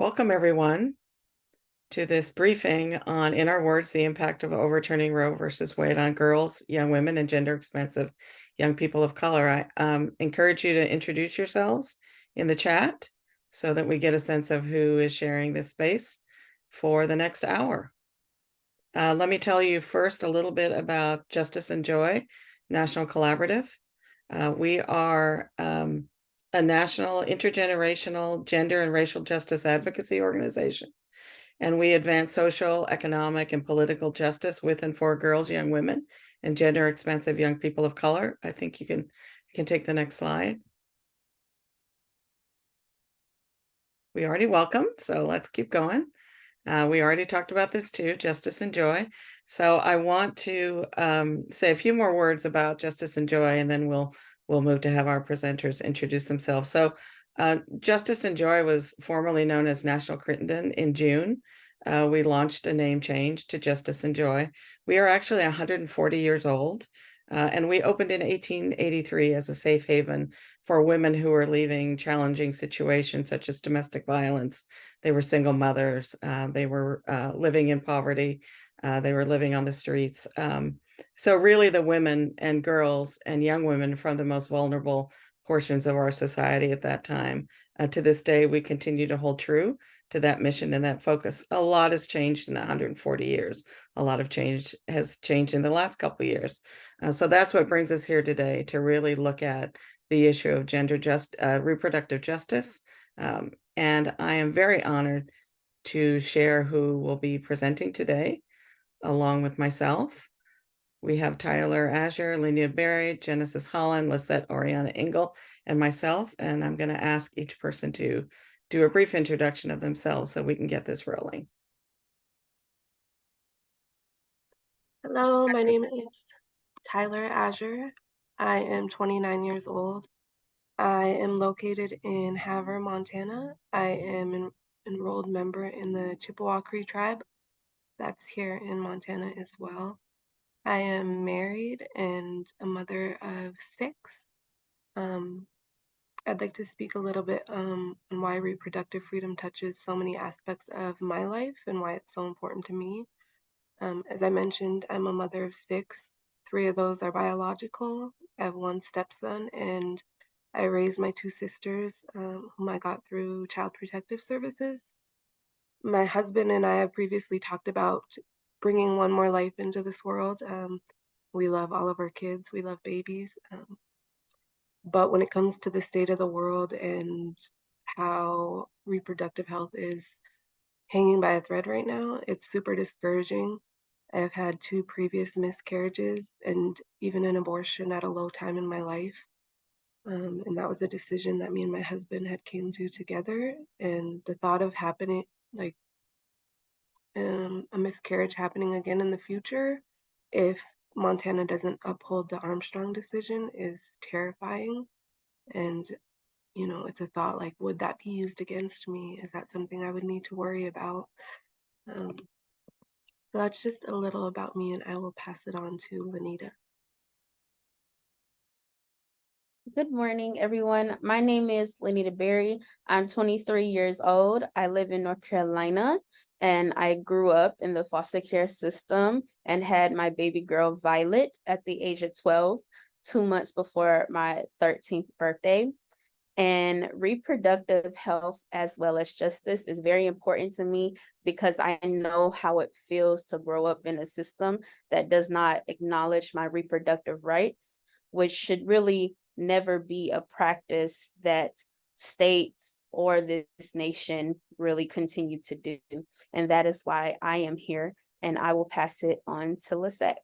Welcome, everyone, to this briefing on, in our words, the impact of overturning Roe versus Wade on girls, young women, and gender-expansive young people of color. I encourage you to introduce yourselves in the chat so that we get a sense of who is sharing this space for the next hour. Let me tell you first a little bit about Justice+Joy National Collaborative. We are a national intergenerational gender and racial justice advocacy organization, and we advance social, economic, and political justice with and for girls, young women, and gender-expansive young people of color. I think you can take the next slide. We already welcomed, so let's keep going. We already talked about this too, Justice+Joy. So I want to say a few more words about Justice+Joy, and then we'll move to have our presenters introduce themselves. So Justice+Joy was formerly known as National Crittenton in June. We launched a name change to Justice+Joy. We are actually 140 years old, and we opened in 1883 as a safe haven for women who were leaving challenging situations such as domestic violence. They were single mothers, they were living in poverty, they were living on the streets. So really the women and girls and young women from the most vulnerable portions of our society at that time. To this day, we continue to hold true to that mission and that focus. A lot has changed in 140 years. A lot of change has changed in the last couple of years. So that's what brings us here today, to really look at the issue of reproductive justice. And I am very honored to share who will be presenting today, along with myself. We have Tyler Azure, Lenita Berry, Genesis Holland, Lisette Oriana Engel, and myself. And I'm going to ask each person to do a brief introduction of themselves so we can get this rolling. Hello, my name is Tyler Azure. I am 29 years old. I am located in Havre, Montana. I am an enrolled member in the Chippewa Cree tribe. That's here in Montana as well. I am married and a mother of 6. I'd like to speak a little bit on why reproductive freedom touches so many aspects of my life and why it's so important to me. As I mentioned, I'm a mother of 6. 3 of those are biological. I have 1 stepson, and I raised my 2 sisters, whom I got through Child Protective Services. My husband and I have previously talked about bringing 1 more life into this world. We love all of our kids. We love babies. But when it comes to the state of the world and how reproductive health is hanging by a thread right now, it's super discouraging. I've had 2 previous miscarriages and even an abortion at a low time in my life. And that was a decision that me and my husband had came to together. And the thought of happening, like a miscarriage happening again in the future, if Montana doesn't uphold the Armstrong decision, is terrifying. And, you know, it's a thought like, would that be used against me? Is that something I would need to worry about? So that's just a little about me, and I will pass it on to Lenita. Good morning, everyone. My name is Lenita Berry. I'm 23 years old. I live in North Carolina, and I grew up in the foster care system and had my baby girl, Violet, at the age of 12, 2 months before my 13th birthday. And reproductive health as well as justice is very important to me because I know how it feels to grow up in a system that does not acknowledge my reproductive rights, which should really never be a practice that states or this nation really continue to do. And that is why I am here, and I will pass it on to Lisette.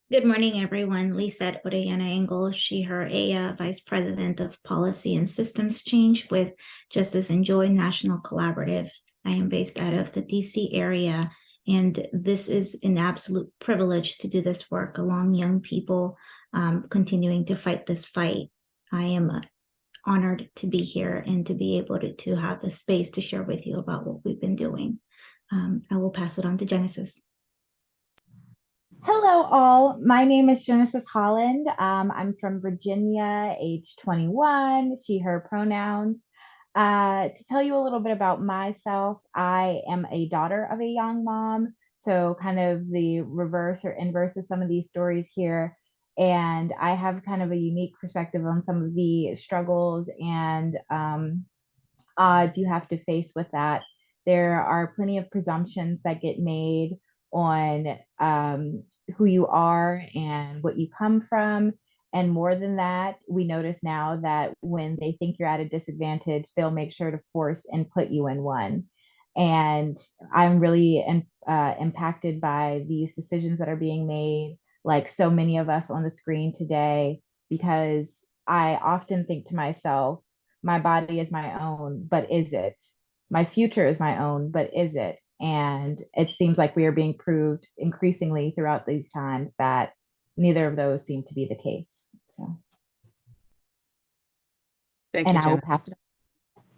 Good morning, everyone. Lisette Oriana Engel, she, her, Vice President of Policy and Systems Change with Justice+Joy National Collaborative. I am based out of the DC area, and this is an absolute privilege to do this work along young people continuing to fight this fight. I am honored to be here and to be able to have the space to share with you about what we've been doing. I will pass it on to Genesis. Hello, all. My name is Genesis Holland. I'm from Virginia, age 21, she, her pronouns. To tell you a little bit about myself, I am a daughter of a young mom. So, kind of the reverse or inverse of some of these stories here. And I have kind of a unique perspective on some of the struggles and odds you have to face with that. There are plenty of presumptions that get made on who you are and what you come from. And more than that, we notice now that when they think you're at a disadvantage, they'll make sure to force and put you in one. And I'm really impacted by these decisions that are being made, like so many of us on the screen today, because I often think to myself, my body is my own, but is it? My future is my own, but is it? And it seems like we are being proved increasingly throughout these times that neither of those seem to be the case. So, Thank and you, I will Genesis. pass it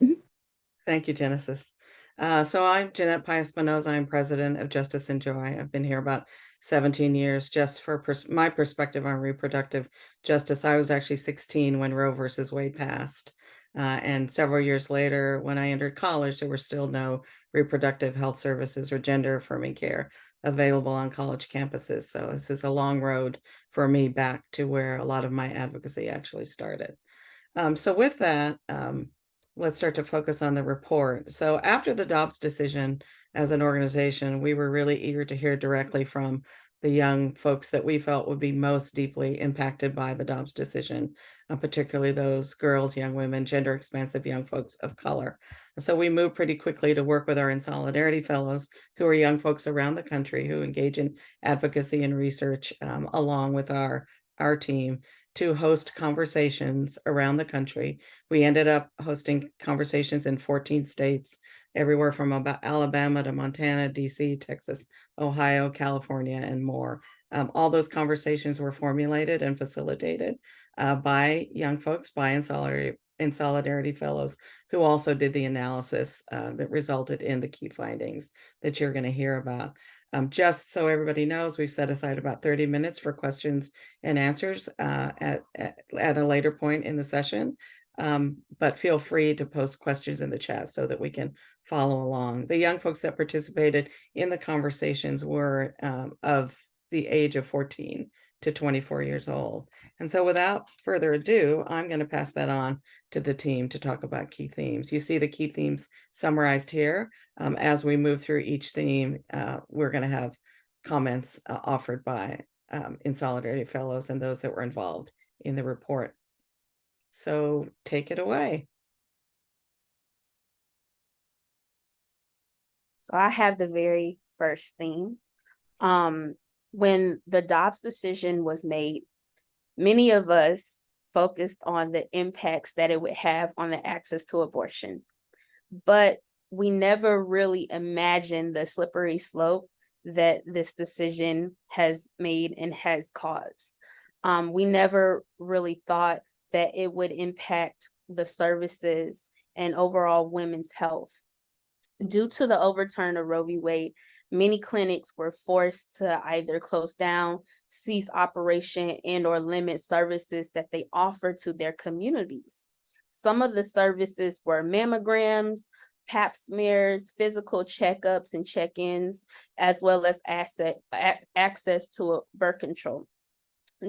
on. Thank you, Genesis. So I'm Jeannette Pai-Espinosa. I'm president of Justice+Joy. I've been here about 17 years. Just for my perspective on reproductive justice, I was actually 16 when Roe versus Wade passed. And several years later, when I entered college, there were still no reproductive health services or gender affirming care available on college campuses. So this is a long road for me back to where a lot of my advocacy actually started. So with that, let's start to focus on the report. So after the Dobbs decision, as an organization, we were really eager to hear directly from the young folks that we felt would be most deeply impacted by the Dobbs decision, particularly those girls, young women, gender-expansive young folks of color. So we moved pretty quickly to work with our In Solidarity Fellows, who are young folks around the country who engage in advocacy and research, along with our team, to host conversations around the country. We ended up hosting conversations in 14 states, everywhere from about Alabama to Montana, DC, Texas, Ohio, California, and more. All those conversations were formulated and facilitated by young folks, by In Solidarity Fellows, who also did the analysis that resulted in the key findings that you're going to hear about. Just so everybody knows, we've set aside about 30 minutes for questions and answers at a later point in the session. But feel free to post questions in the chat so that we can follow along. The young folks that participated in the conversations were of the age of 14 to 24 years old. And so without further ado, I'm going to pass that on to the team to talk about key themes. You see the key themes summarized here. As we move through each theme, we're going to have comments offered by In Solidarity Fellows and those that were involved in the report. So take it away. So I have the very first theme. When the Dobbs decision was made, many of us focused on the impacts that it would have on the access to abortion. But we never really imagined the slippery slope that this decision has made and has caused. We never really thought that it would impact the services and overall women's health. Due to the overturn of Roe v. Wade, many clinics were forced to either close down, cease operation, and or limit services that they offer to their communities. Some of the services were mammograms, pap smears, physical checkups and check-ins, as well as access to birth control.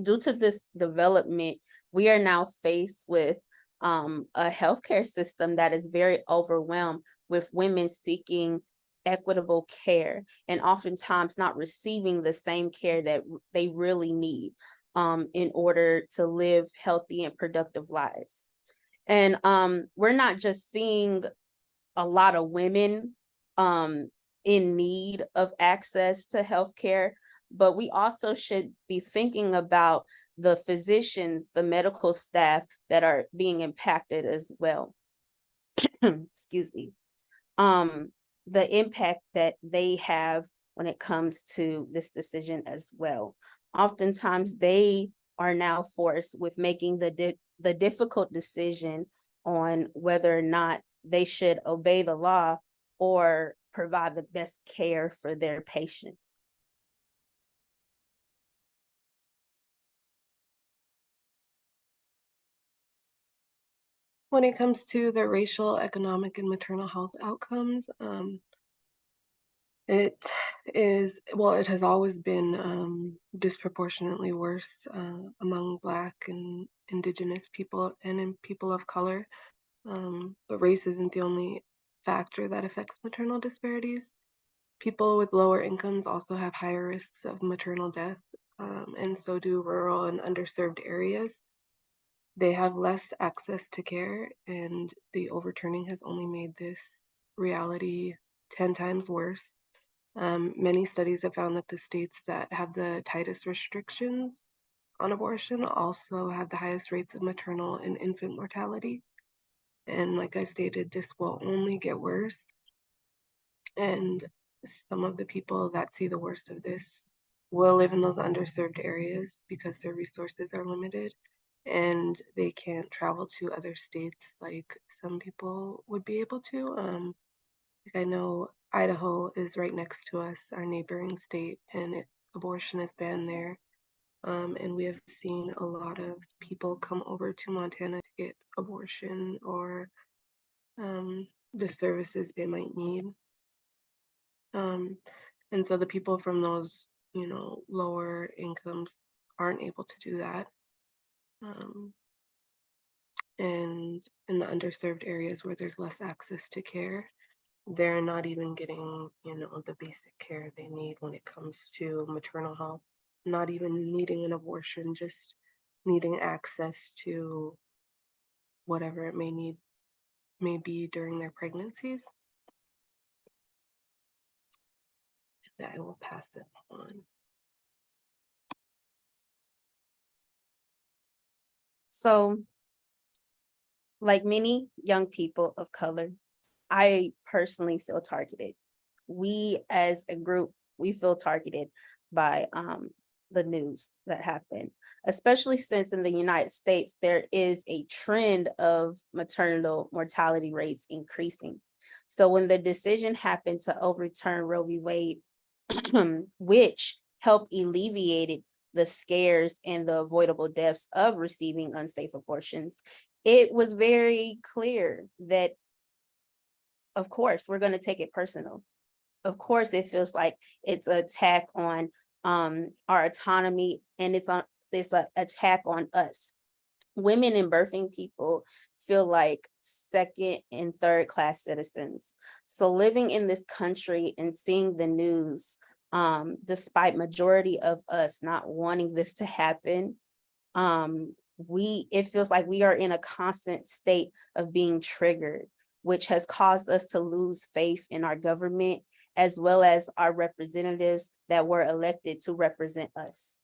Due to this development, we are now faced with a healthcare system that is very overwhelmed with women seeking equitable care and oftentimes not receiving the same care that they really need in order to live healthy and productive lives. And we're not just seeing a lot of women in need of access to healthcare, but we also should be thinking about the physicians, the medical staff that are being impacted as well. Excuse me. The impact that they have when it comes to this decision as well. Oftentimes they are now forced with making the difficult decision on whether or not they should obey the law or provide the best care for their patients. When it comes to the racial, economic, and maternal health outcomes, it has always been disproportionately worse among Black and Indigenous people and in people of color. But race isn't the only factor that affects maternal disparities. People with lower incomes also have higher risks of maternal death, and so do rural and underserved areas. They have less access to care, and the overturning has only made this reality 10 times worse. Many studies have found that the states that have the tightest restrictions on abortion also have the highest rates of maternal and infant mortality. And like I stated, this will only get worse. And some of the people that see the worst of this will live in those underserved areas because their resources are limited and they can't travel to other states like some people would be able to. Like I know Idaho is right next to us, our neighboring state, and abortion is banned there. And we have seen a lot of people come over to Montana to get abortion or the services they might need. And so the people from those, lower incomes aren't able to do that. And in the underserved areas where there's less access to care, they're not even getting, the basic care they need when it comes to maternal health, not even needing an abortion, just needing access to whatever it may be during their pregnancies. That I will pass it on. So, like many young people of color, I personally feel targeted. We as a group, we feel targeted by the news that happened, especially since in the United States, there is a trend of maternal mortality rates increasing. So when the decision happened to overturn Roe v. Wade, which helped alleviated the scares and the avoidable deaths of receiving unsafe abortions, it was very clear that, of course, we're going to take it personal. Of course, it feels like it's an attack on our autonomy, and it's an attack on us. Women and birthing people feel like second and third class citizens. So living in this country and seeing the news, despite majority of us not wanting this to happen, it feels like we are in a constant state of being triggered, which has caused us to lose faith in our government, as well as our representatives that were elected to represent us.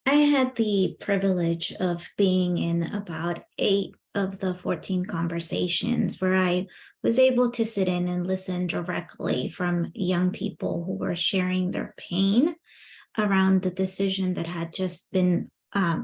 I had the privilege of being in about 8 of the 14 conversations where I was able to sit in and listen directly from young people who were sharing their pain around the decision that had just been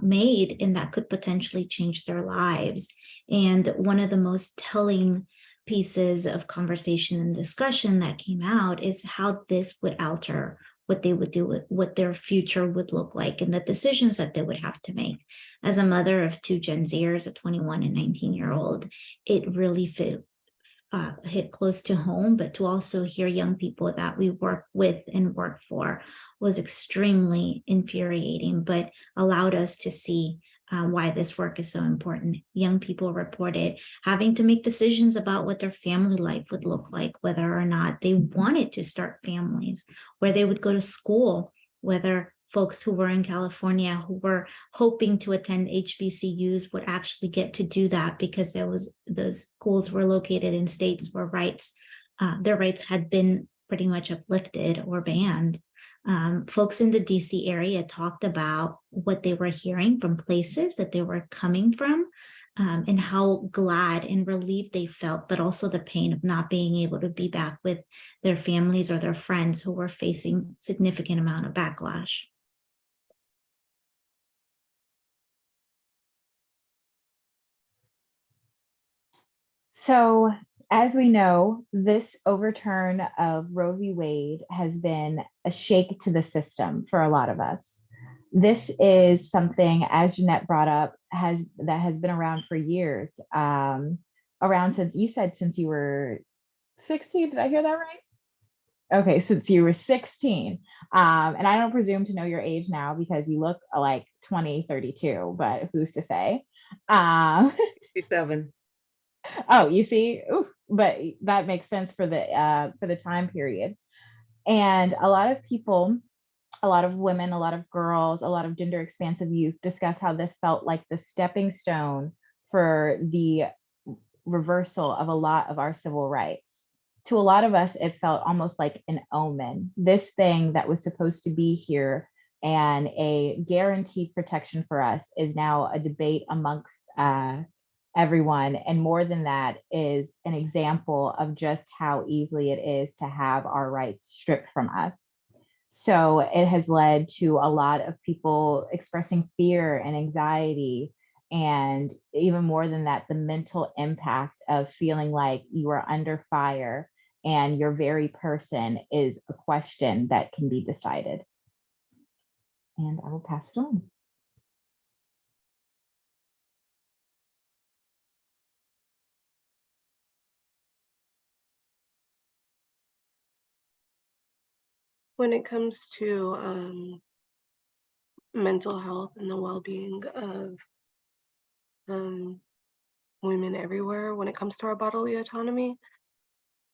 made and that could potentially change their lives. And one of the most telling pieces of conversation and discussion that came out is how this would alter what they would do, what their future would look like, and the decisions that they would have to make. As a mother of 2 Gen Zers, a 21 and 19-year-old, it really hit close to home, but to also hear young people that we work with and work for was extremely infuriating, but allowed us to see why this work is so important. Young people reported having to make decisions about what their family life would look like, whether or not they wanted to start families, where they would go to school, whether folks who were in California who were hoping to attend HBCUs would actually get to do that because those schools were located in states where their rights had been pretty much uplifted or banned. Folks in the DC area talked about what they were hearing from places that they were coming from, and how glad and relieved they felt, but also the pain of not being able to be back with their families or their friends who were facing significant amount of backlash. So, as we know, this overturn of Roe v. Wade has been a shake to the system for a lot of us. This is something, as Jeannette brought up, that has been around for years. Around since you said since you were 16. Did I hear that right? Okay, since you were 16. And I don't presume to know your age now because you look like 20, 32, but who's to say? Um, 67. oh, you see, ooh, but that makes sense for the time period. And a lot of people, a lot of women, a lot of girls, a lot of gender expansive youth discuss how this felt like the stepping stone for the reversal of a lot of our civil rights. To a lot of us, it felt almost like an omen. This thing that was supposed to be here and a guaranteed protection for us is now a debate amongst everyone. And more than that, is an example of just how easily it is to have our rights stripped from us. So it has led to a lot of people expressing fear and anxiety. And even more than that, the mental impact of feeling like you are under fire and your very person is a question that can be decided. And I will pass it on. When it comes to mental health and the well-being of women everywhere, when it comes to our bodily autonomy,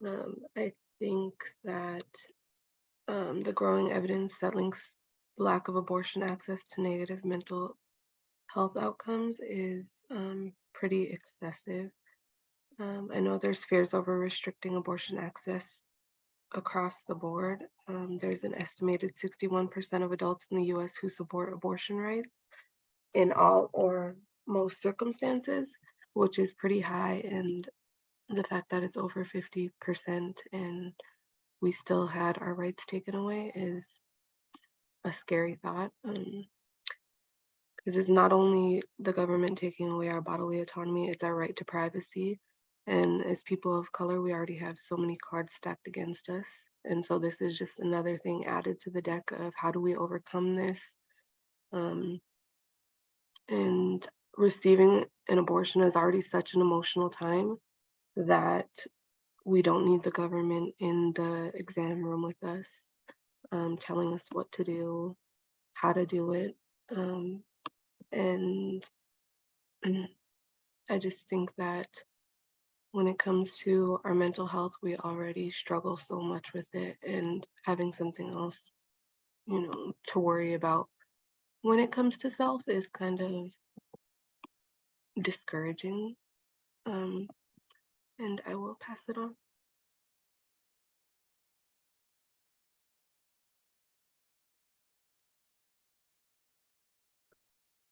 I think that the growing evidence that links lack of abortion access to negative mental health outcomes is pretty excessive. I know there's fears over restricting abortion access across the board. There's an estimated 61% of adults in the US who support abortion rights in all or most circumstances, which is pretty high. And the fact that it's over 50% and we still had our rights taken away is a scary thought. Because it's not only the government taking away our bodily autonomy, it's our right to privacy. And as people of color, we already have so many cards stacked against us. And so this is just another thing added to the deck of how do we overcome this? And receiving an abortion is already such an emotional time that we don't need the government in the exam room with us, telling us what to do, how to do it. And I just think that when it comes to our mental health, we already struggle so much with it, and having something else, to worry about when it comes to self is kind of discouraging. And I will pass it on.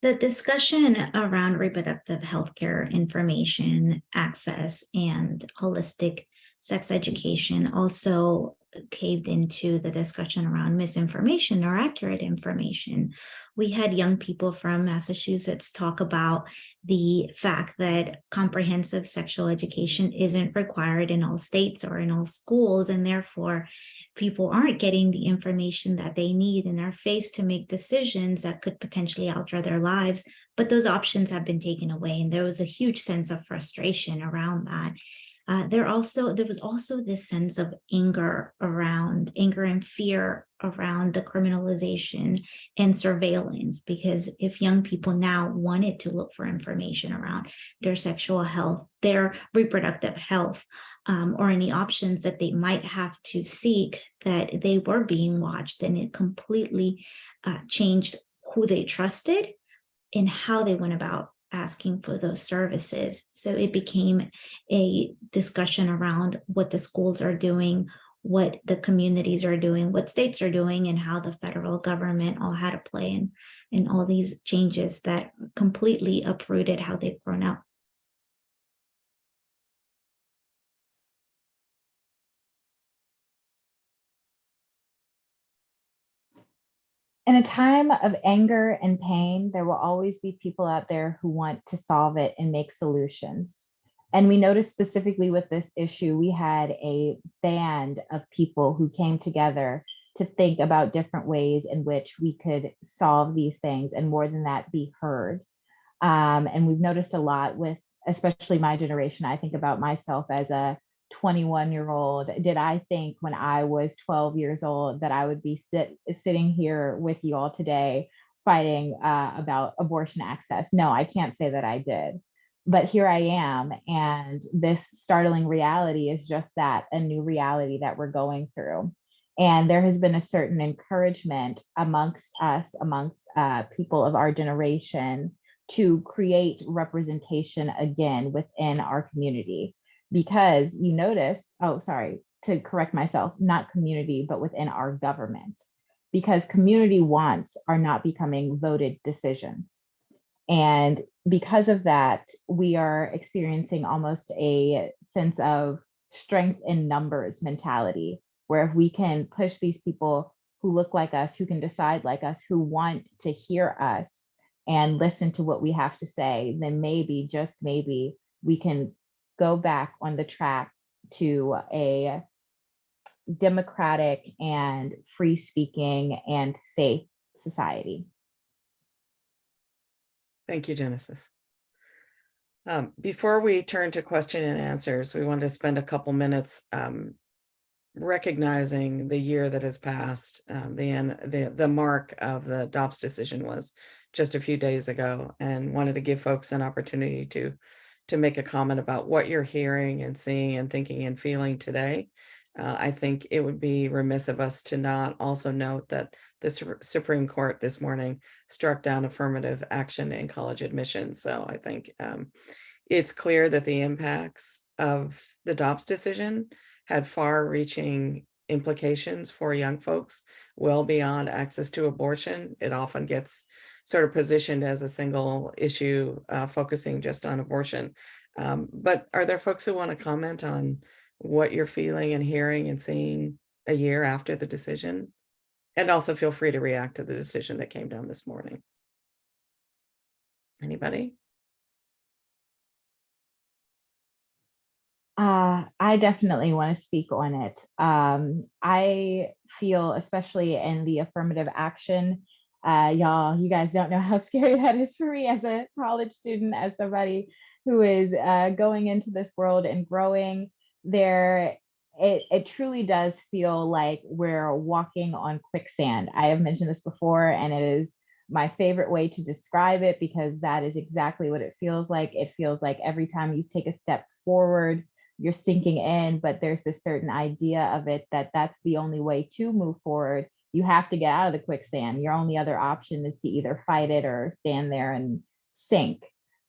The discussion around reproductive healthcare information access and holistic sex education also caved into the discussion around misinformation or accurate information. We had young people from Massachusetts talk about the fact that comprehensive sexual education isn't required in all states or in all schools, and therefore people aren't getting the information that they need and are faced to make decisions that could potentially alter their lives. But those options have been taken away, and there was a huge sense of frustration around that. There was also this sense of anger and fear around the criminalization and surveillance, because if young people now wanted to look for information around their sexual health, their reproductive health, or any options that they might have to seek, that they were being watched, and it completely changed who they trusted and how they went about asking for those services. So it became a discussion around what the schools are doing, what the communities are doing, what states are doing, and how the federal government all had a play in all these changes that completely uprooted how they've grown up. In a time of anger and pain, there will always be people out there who want to solve it and make solutions. And we noticed specifically with this issue, we had a band of people who came together to think about different ways in which we could solve these things, and more than that, be heard. And we've noticed a lot with, especially my generation. I think about myself as a 21-year-old. Did I think when I was 12 years old that I would be sitting here with you all today fighting about abortion access? No, I can't say that I did. But here I am. And this startling reality is just that, a new reality that we're going through. And there has been a certain encouragement amongst us, amongst people of our generation, to create representation again within our community. Because you notice, oh, sorry, to correct myself, not community, but within our government. Because community wants are not becoming voted decisions. And because of that, we are experiencing almost a sense of strength in numbers mentality, where if we can push these people who look like us, who can decide like us, who want to hear us and listen to what we have to say, then maybe, just maybe, we can go back on the track to a democratic and free speaking and safe society. Thank you, Genesis. Before we turn to question and answers, we wanted to spend a couple minutes recognizing the year that has passed. The mark of the Dobbs decision was just a few days ago, and wanted to give folks an opportunity to make a comment about what you're hearing and seeing and thinking and feeling today. I think it would be remiss of us to not also note that the Supreme Court this morning struck down affirmative action in college admissions. So I think it's clear that the impacts of the Dobbs decision had far-reaching implications for young folks, well beyond access to abortion. It often gets sort of positioned as a single issue, focusing just on abortion. But are there folks who want to comment on what you're feeling and hearing and seeing a year after the decision? And also feel free to react to the decision that came down this morning. Anybody? I definitely want to speak on it. I feel, especially in the affirmative action, y'all, you guys don't know how scary that is for me as a college student, as somebody who is going into this world and growing there. It truly does feel like we're walking on quicksand. I have mentioned this before, and it is my favorite way to describe it, because that is exactly what it feels like. It feels like every time you take a step forward, you're sinking in, but there's this certain idea of it that that's the only way to move forward. You have to get out of the quicksand. Your only other option is to either fight it or stand there and sink.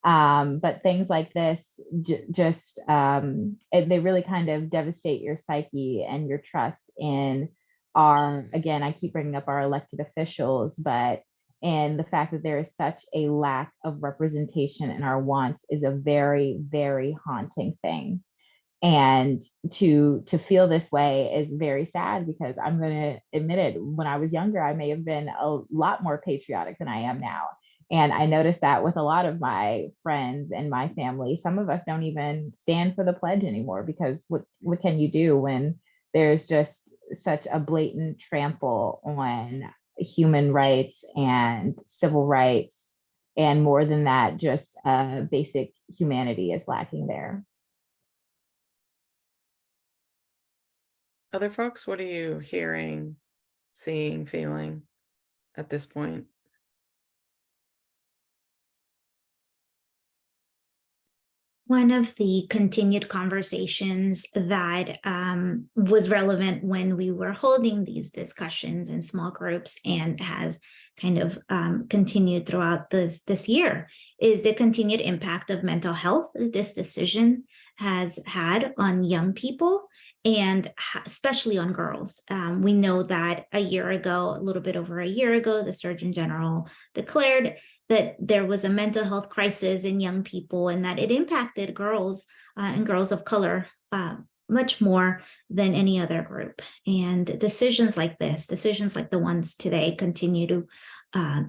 But things like this they really kind of devastate your psyche and your trust in our, again, I keep bringing up our elected officials, but and the fact that there is such a lack of representation in our wants is a very, very haunting thing. And to feel this way is very sad, because I'm going to admit it, when I was younger, I may have been a lot more patriotic than I am now. And I noticed that with a lot of my friends and my family. Some of us don't even stand for the pledge anymore, because what can you do when there's just such a blatant trample on human rights and civil rights, and more than that, just basic humanity is lacking there. Other folks, what are you hearing, seeing, feeling at this point? One of the continued conversations that was relevant when we were holding these discussions in small groups, and has kind of continued throughout this year, is the continued impact of mental health this decision has had on young people, and especially on girls. We know that a little bit over a year ago, the Surgeon General declared that there was a mental health crisis in young people, and that it impacted girls and girls of color much more than any other group. And decisions like this, decisions like the ones today, continue to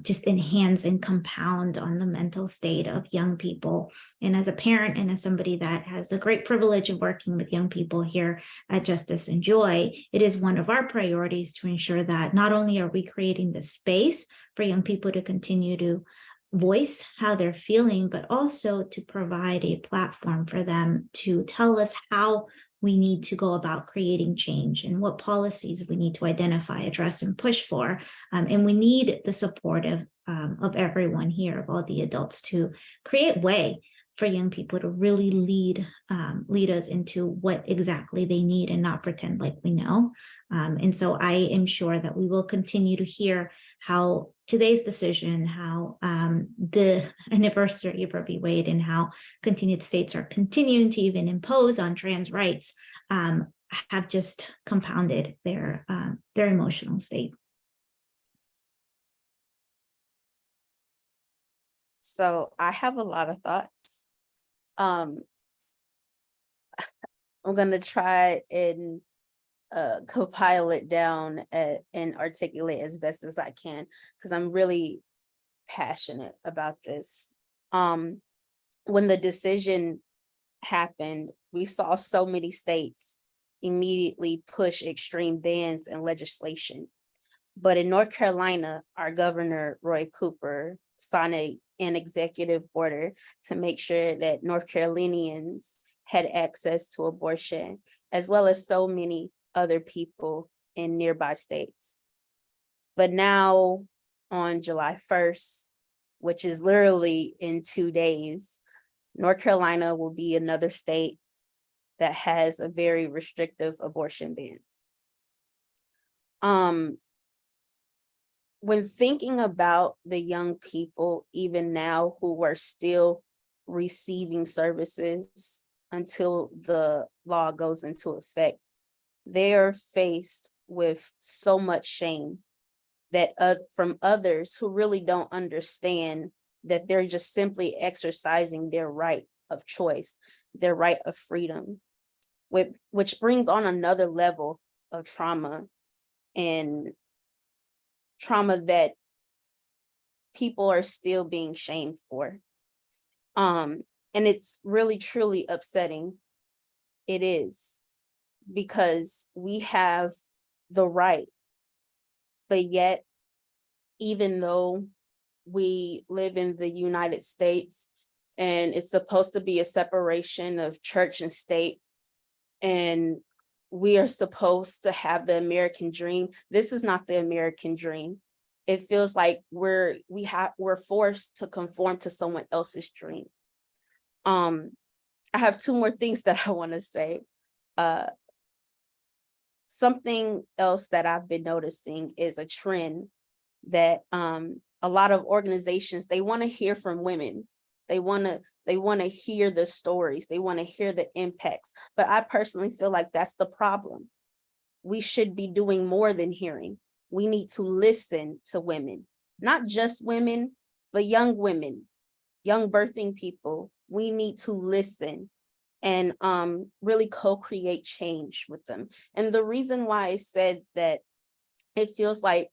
just enhance and compound on the mental state of young people. And as a parent and as somebody that has the great privilege of working with young people here at Justice and Joy, it is one of our priorities to ensure that not only are we creating the space for young people to continue to voice how they're feeling, but also to provide a platform for them to tell us how we need to go about creating change and what policies we need to identify, address, and push for. And we need the support of everyone here, of all the adults, to create way for young people to really lead us into what exactly they need and not pretend like we know. And so I am sure that we will continue to hear how today's decision, how the anniversary of Roe v. Wade, and how continued states are continuing to even impose on trans rights have just compounded their emotional state. So I have a lot of thoughts. I'm gonna try and compile it down and articulate as best as I can, because I'm really passionate about this. When the decision happened, we saw so many states immediately push extreme bans and legislation. But in North Carolina, our governor, Roy Cooper, signed an executive order to make sure that North Carolinians had access to abortion, as well as so many other people in nearby states. But now on July 1st, which is literally in 2 days, North Carolina will be another state that has a very restrictive abortion ban. When thinking about the young people, even now, who are still receiving services until the law goes into effect, they are faced with so much shame that from others who really don't understand that they're just simply exercising their right of choice, their right of freedom, which brings on another level of trauma, and trauma that people are still being shamed for. And it's really, truly upsetting. It is, because we have the right, but yet, even though we live in the United States and it's supposed to be a separation of church and state, and we are supposed to have the American dream, this is not the American dream. It feels like we're forced to conform to someone else's dream. I have 2 more things that I want to say. Something else that I've been noticing is a trend that a lot of organizations, they want to hear from women. They want to hear the stories. They want to hear the impacts. But I personally feel like that's the problem. We should be doing more than hearing. We need to listen to women, not just women, but young women, young birthing people. We need to listen and really co-create change with them. And the reason why I said that it feels like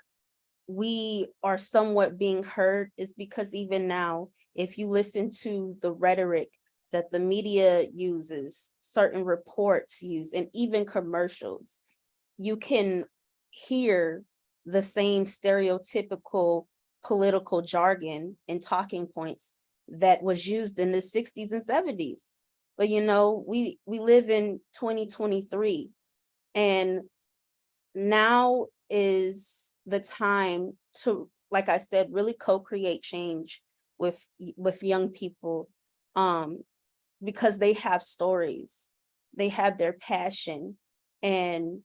we are somewhat being heard is because even now, if you listen to the rhetoric that the media uses, certain reports use, and even commercials, you can hear the same stereotypical political jargon and talking points that was used in the 60s and 70s. But we live in 2023, and now is the time to, like I said, really co-create change with young people, because they have stories, they have their passion, and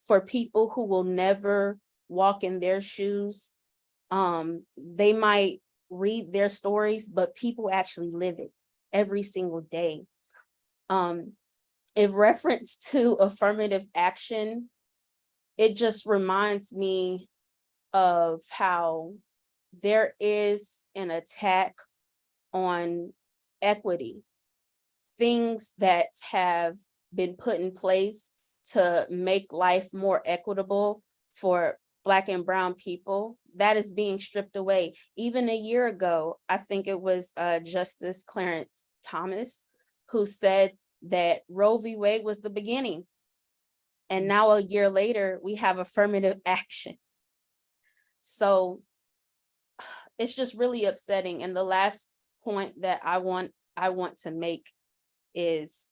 for people who will never walk in their shoes, they might read their stories, but people actually live it every single day. In reference to affirmative action, it just reminds me of how there is an attack on equity. Things that have been put in place to make life more equitable for Black and brown people, that is being stripped away. Even a year ago, I think it was Justice Clarence Thomas who said that Roe v. Wade was the beginning. And now a year later, we have affirmative action. So it's just really upsetting. And the last point that I want to make is,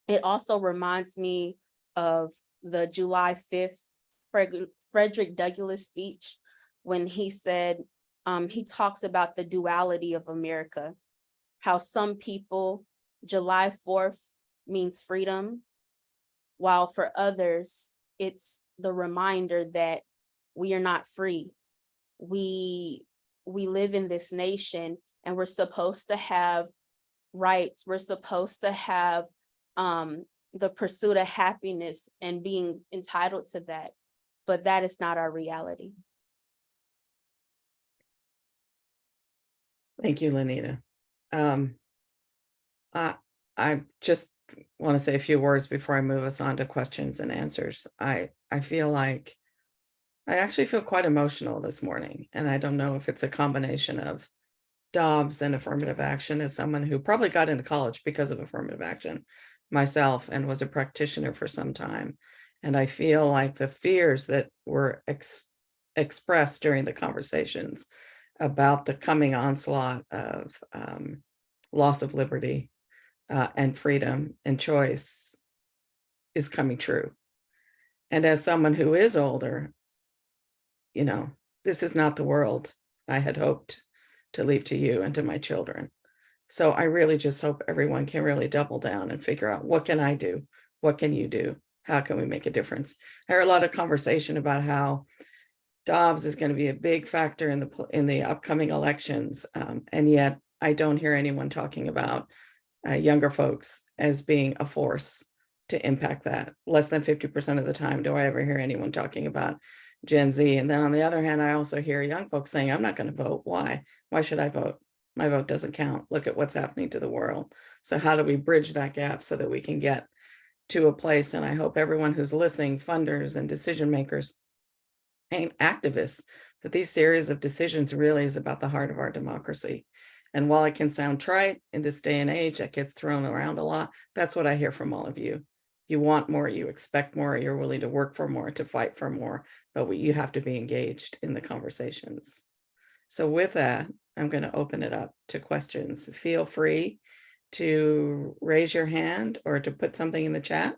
it also reminds me of the July 5th Frederick Douglass speech, when he said, he talks about the duality of America, how some people, July 4th means freedom, while for others, it's the reminder that we are not free. We live in this nation, and we're supposed to have rights. We're supposed to have the pursuit of happiness and being entitled to that. But that is not our reality. Thank you, Lenita. I just want to say a few words before I move us on to questions and answers. I feel like I actually feel quite emotional this morning, and I don't know if it's a combination of Dobbs and affirmative action. As someone who probably got into college because of affirmative action myself and was a practitioner for some time. And I feel like the fears that were expressed during the conversations about the coming onslaught of loss of liberty and freedom and choice is coming true. And as someone who is older, you know, this is not the world I had hoped to leave to you and to my children. So I really just hope everyone can really double down and figure out, what can I do? What can you do? How can we make a difference? I heard a lot of conversation about how Dobbs is going to be a big factor in the upcoming elections, and yet I don't hear anyone talking about younger folks as being a force to impact that. Less than 50% of the time do I ever hear anyone talking about Gen Z. And then on the other hand, I also hear young folks saying, I'm not going to vote. Why? Why should I vote? My vote doesn't count. Look at what's happening to the world. So how do we bridge that gap so that we can get to a place? And I hope everyone who's listening, funders and decision makers and activists, that these series of decisions really is about the heart of our democracy. And while it can sound trite in this day and age that gets thrown around a lot, that's what I hear from all of you. You want more, you expect more, you're willing to work for more, to fight for more, but you have to be engaged in the conversations. So with that, I'm going to open it up to questions. Feel free to raise your hand or to put something in the chat.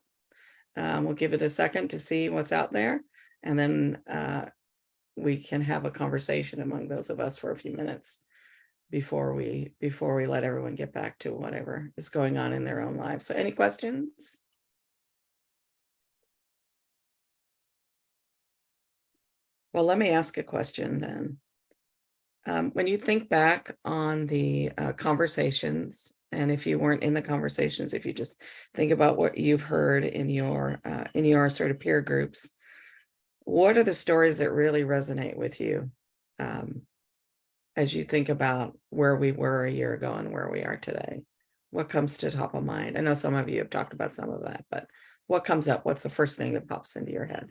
We'll give it a second to see what's out there, and then we can have a conversation among those of us for a few minutes before we let everyone get back to whatever is going on in their own lives. So any questions? Well, let me ask a question then. When you think back on the conversations, and if you weren't in the conversations, if you just think about what you've heard in your sort of peer groups, what are the stories that really resonate with you as you think about where we were a year ago and where we are today? What comes to top of mind? I know some of you have talked about some of that, but what comes up? What's the first thing that pops into your head?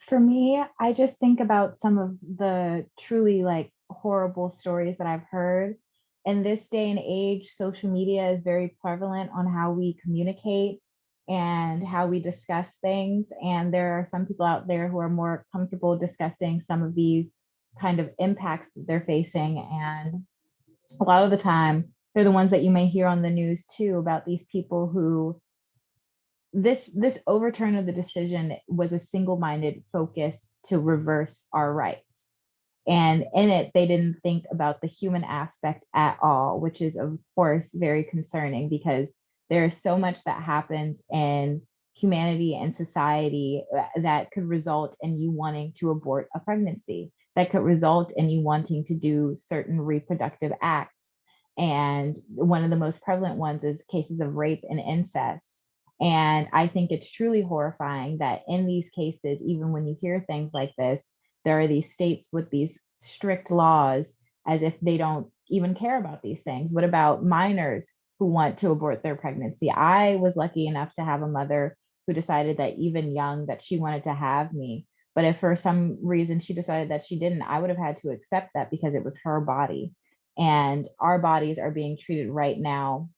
For me, I just think about some of the truly like horrible stories that I've heard. In this day and age, social media is very prevalent on how we communicate and how we discuss things. And there are some people out there who are more comfortable discussing some of these kind of impacts that they're facing. And a lot of the time, they're the ones that you may hear on the news too, about these people who this overturn of the decision was a single-minded focus to reverse our rights. And in it, they didn't think about the human aspect at all, which is, of course, very concerning, because there is so much that happens in humanity and society that could result in you wanting to abort a pregnancy, that could result in you wanting to do certain reproductive acts. And one of the most prevalent ones is cases of rape and incest. And I think it's truly horrifying that in these cases, even when you hear things like this, there are these states with these strict laws as if they don't even care about these things. What about minors who want to abort their pregnancy? I was lucky enough to have a mother who decided that even young that she wanted to have me. But if for some reason she decided that she didn't, I would have had to accept that because it was her body. And our bodies are being treated right now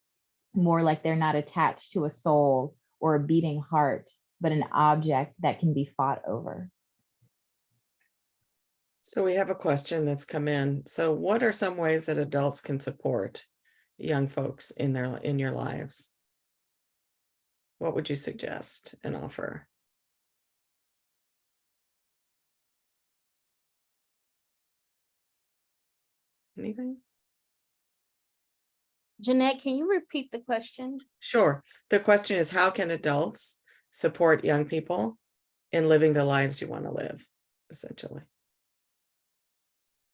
more like they're not attached to a soul or a beating heart, but an object that can be fought over. So we have a question that's come in. So what are some ways that adults can support young folks in your lives? What would you suggest and offer? Anything? Jeannette, can you repeat the question? Sure. The question is, how can adults support young people in living the lives you want to live, essentially?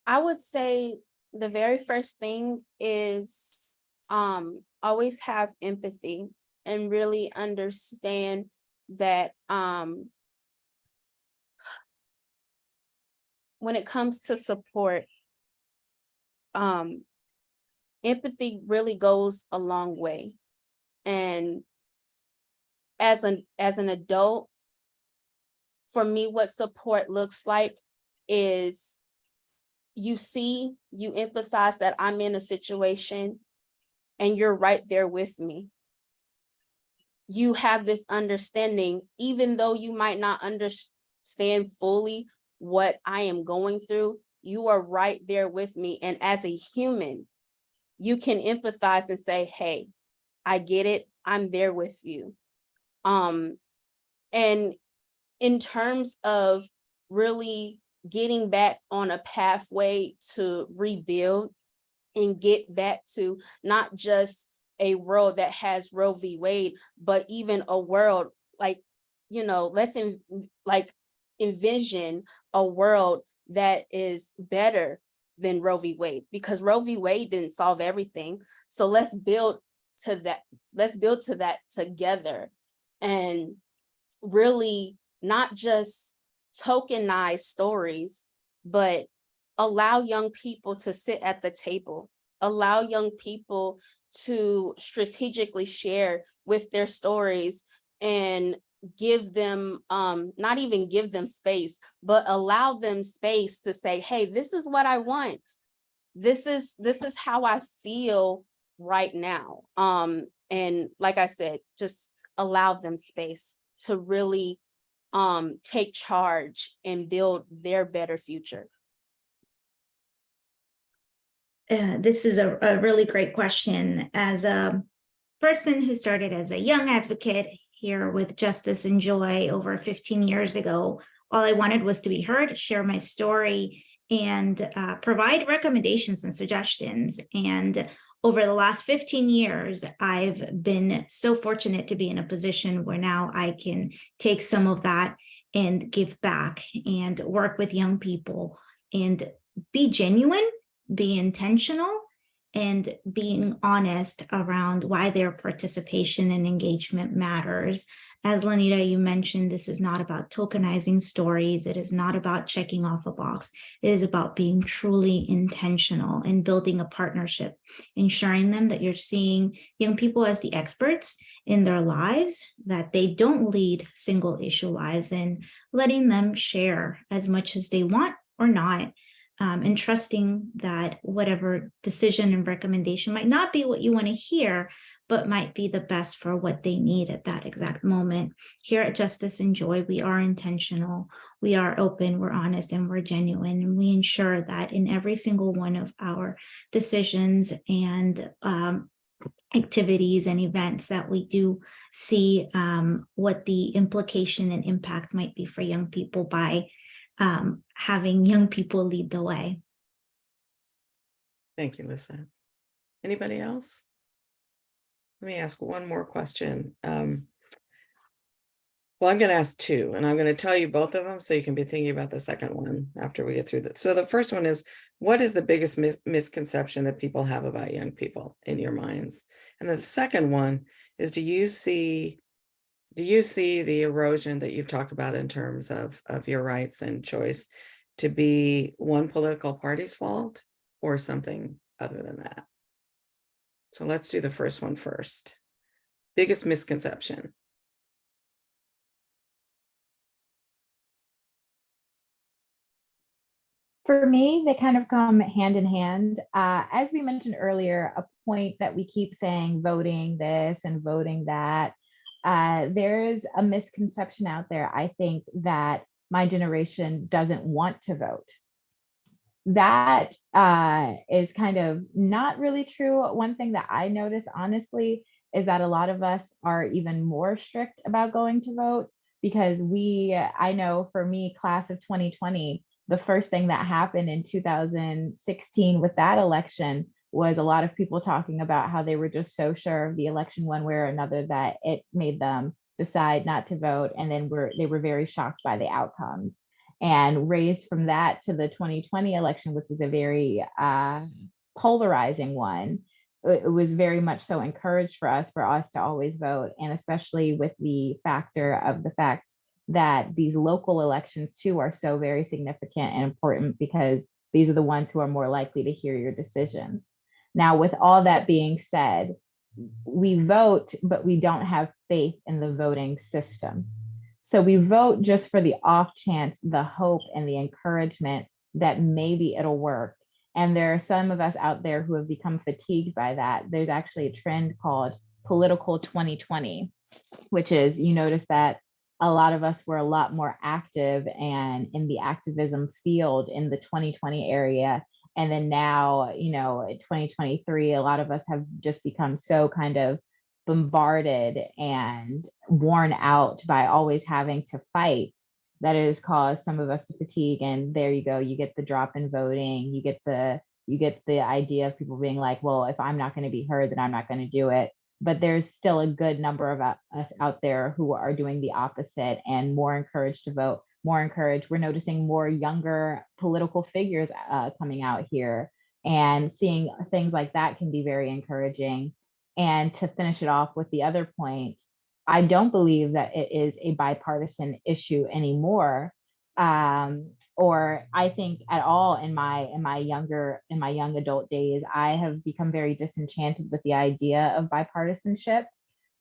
I would say the very first thing is always have empathy and really understand that when it comes to support, empathy really goes a long way. And as an adult, for me, what support looks like is you empathize that I'm in a situation and you're right there with me. You have this understanding, even though you might not understand fully what I am going through, you are right there with me. And as a human, you can empathize and say, hey, I get it. I'm there with you. And in terms of really getting back on a pathway to rebuild and get back to not just a world that has Roe v. Wade, but even a world like, let's envision a world that is better than Roe v. Wade, because Roe v. Wade didn't solve everything. So let's build to that. Let's build to that together, and really not just tokenize stories, but allow young people to sit at the table, allow young people to strategically share with their stories and give them, not even give them space, but allow them space to say, hey, this is what I want. This is how I feel right now. And like I said, just allow them space to really take charge and build their better future. This is a really great question. As a person who started as a young advocate here with Justice+Joy over 15 years ago, all I wanted was to be heard, share my story, and provide recommendations and suggestions. And over the last 15 years, I've been so fortunate to be in a position where now I can take some of that and give back and work with young people and be genuine, be intentional, and being honest around why their participation and engagement matters. As Lanita, you mentioned, this is not about tokenizing stories. It is not about checking off a box. It is about being truly intentional and building a partnership, ensuring them that you're seeing young people as the experts in their lives, that they don't lead single issue lives, and letting them share as much as they want or not. And trusting that whatever decision and recommendation might not be what you want to hear, but might be the best for what they need at that exact moment. Here at Justice+Joy, we are intentional, we are open, we're honest, and we're genuine. And we ensure that in every single one of our decisions and activities and events that we do see what the implication and impact might be for young people by having young people lead the way. Thank you, Lisa. Anybody else? Let me ask one more question. Well, I'm going to ask two, and I'm going to tell you both of them so you can be thinking about the second one after we get through that. So the first one is, what is the biggest misconception that people have about young people in your minds? And then the second one is, do you see the erosion that you've talked about in terms of your rights and choice to be one political party's fault or something other than that. So let's do the first one first. Biggest misconception. For me, they kind of come hand in hand. As we mentioned earlier, a point that we keep saying voting this and voting that. There's a misconception out there, I think, that my generation doesn't want to vote. That is kind of not really true. One thing that I notice, honestly, is that a lot of us are even more strict about going to vote because I know for me, class of 2020, the first thing that happened in 2016 with that election was a lot of people talking about how they were just so sure of the election one way or another that it made them decide not to vote. And then they were very shocked by the outcomes, and raised from that to the 2020 election, which was a very polarizing one. It was very much so encouraged for us to always vote, and especially with the factor of the fact that these local elections too are so very significant and important because these are the ones who are more likely to hear your decisions. Now, with all that being said, we vote, but we don't have faith in the voting system. So we vote just for the off chance, the hope and the encouragement that maybe it'll work. And there are some of us out there who have become fatigued by that. There's actually a trend called political 2020, which is, you notice that a lot of us were a lot more active and in the activism field in the 2020 area. And then now, in 2023, a lot of us have just become so kind of bombarded and worn out by always having to fight that it has caused some of us to fatigue. And there you go, you get the drop in voting, you get the idea of people being like, well, if I'm not going to be heard, then I'm not going to do it. But there's still a good number of us out there who are doing the opposite and more encouraged to vote, more encouraged. We're noticing more younger political figures coming out here, and seeing things like that can be very encouraging. And to finish it off with the other point, I don't believe that it is a bipartisan issue anymore. Or I think at all in my young adult days, I have become very disenchanted with the idea of bipartisanship.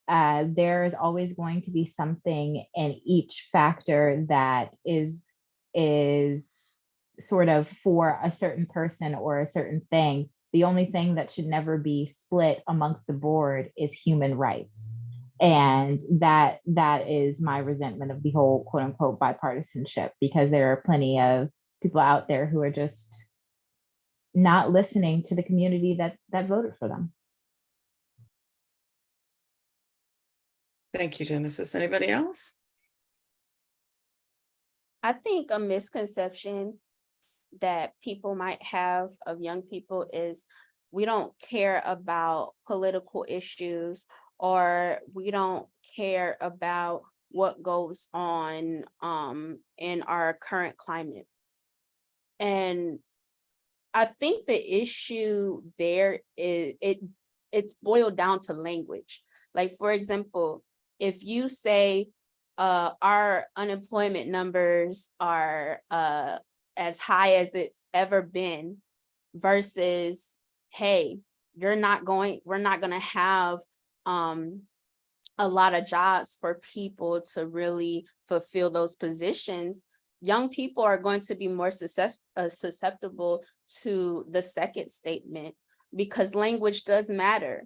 There's always going to be something in each factor that is sort of for a certain person or a certain thing. The only thing that should never be split amongst the board is human rights. And that is my resentment of the whole quote unquote bipartisanship, because there are plenty of people out there who are just not listening to the community that voted for them. Thank you, Genesis. Anybody else? I think a misconception that people might have of young people is we don't care about political issues, or we don't care about what goes on in our current climate. And I think the issue there is it's boiled down to language. Like, for example, if you say our unemployment numbers are as high as it's ever been, versus, hey, we're not going to have a lot of jobs for people to really fulfill those positions, young people are going to be more susceptible to the second statement, because language does matter.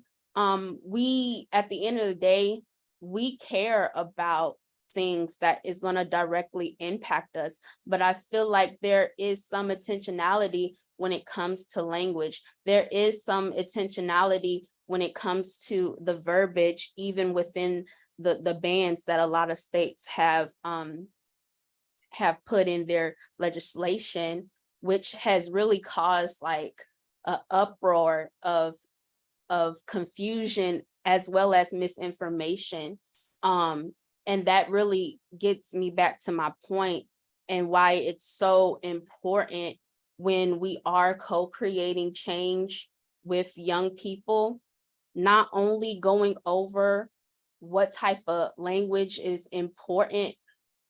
We, at the end of the day, we care about things that is going to directly impact us, but I feel like there is some intentionality when it comes to language. There is some intentionality when it comes to the verbiage, even within the bans that a lot of states have put in their legislation, which has really caused like an uproar of confusion as well as misinformation. And that really gets me back to my point and why it's so important when we are co-creating change with young people, not only going over what type of language is important,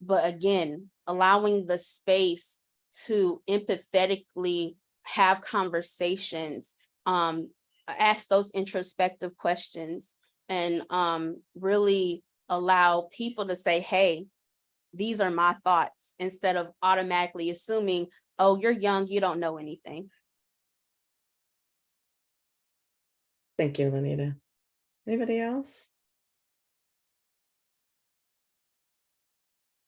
but again, allowing the space to empathetically have conversations, ask those introspective questions, and really allow people to say, hey, these are my thoughts, instead of automatically assuming, oh, you're young, you don't know anything. Thank you, Lenita. Anybody else?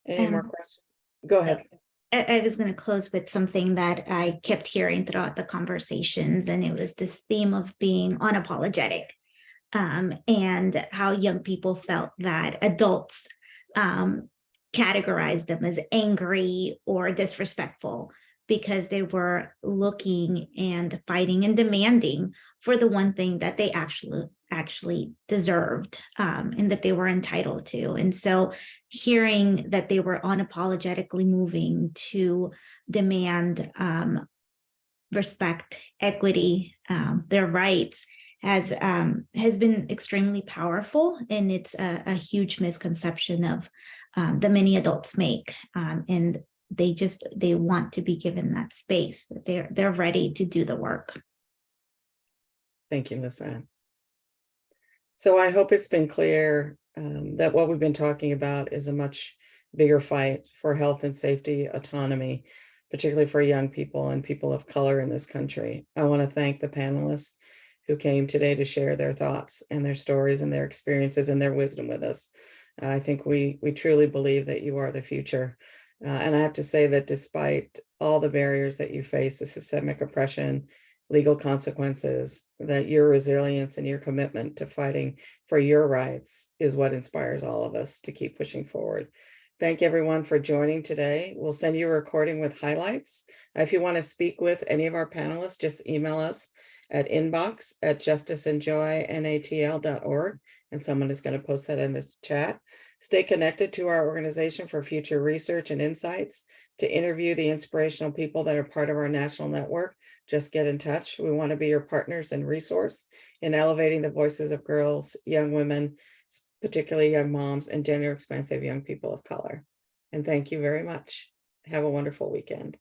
Any more questions? Go ahead. I was going to close with something that I kept hearing throughout the conversations, and it was this theme of being unapologetic, and how young people felt that adults categorized them as angry or disrespectful because they were looking and fighting and demanding for the one thing that they actually deserved, and that they were entitled to. And so hearing that they were unapologetically moving to demand respect, equity, their rights has been extremely powerful, and it's a huge misconception of that many adults make, and they want to be given that space, that they're ready to do the work. Thank you, Ms. Ann. So I hope it's been clear that what we've been talking about is a much bigger fight for health and safety, autonomy, particularly for young people and people of color in this country. I want to thank the panelists who came today to share their thoughts and their stories and their experiences and their wisdom with us. I think we truly believe that you are the future. And I have to say that despite all the barriers that you face, the systemic oppression, legal consequences, that your resilience and your commitment to fighting for your rights is what inspires all of us to keep pushing forward. Thank everyone for joining today. We'll send you a recording with highlights. If you want to speak with any of our panelists, just email us at inbox@justiceandjoynatl.org, and someone is going to post that in the chat. Stay connected to our organization for future research and insights. To interview the inspirational people that are part of our national network, just get in touch. We want to be your partners and resource in elevating the voices of girls, young women, particularly young moms, and gender-expansive young people of color. And thank you very much. Have a wonderful weekend.